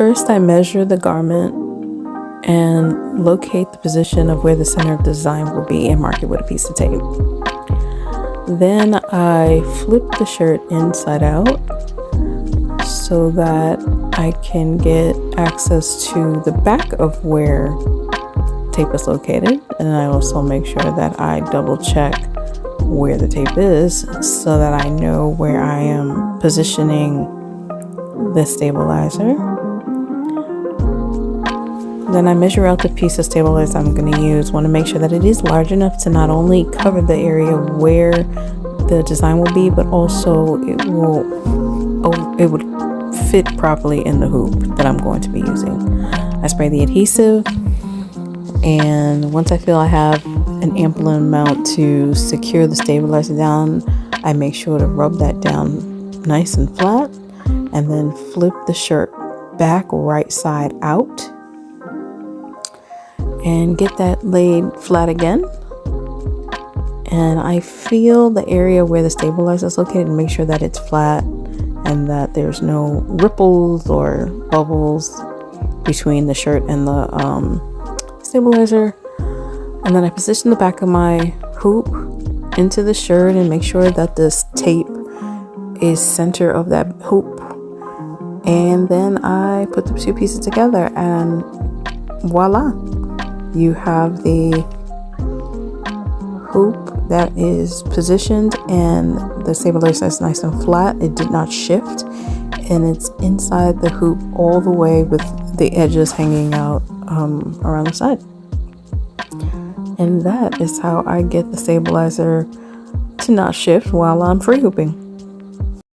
First, I measure the garment and locate the position of where the center of the design will be and mark it with a piece of tape. Then I flip the shirt inside out so that I can get access to the back of where tape is located, and I also make sure that I double check where the tape is so that I know where I am positioning the stabilizer. Then I measure out the piece of stabilizer I'm going to use. Want to make sure that it is large enough to not only cover the area where the design will be, but also it would fit properly in the hoop that I'm going to be using. I spray the adhesive, and once I feel I have an ample amount to secure the stabilizer down, I make sure to rub that down nice and flat, and then flip the shirt back right side out and get that laid flat again. And I feel the area where the stabilizer is located and make sure that it's flat and that there's no ripples or bubbles between the shirt and the stabilizer. And then I position the back of my hoop into the shirt and make sure that this tape is center of that hoop. And then I put the two pieces together, and voila, you have the hoop that is positioned and the stabilizer is nice and flat. It did not shift, and it's inside the hoop all the way with the edges hanging out around the side. And that is how I get the stabilizer to not shift while I'm free hooping.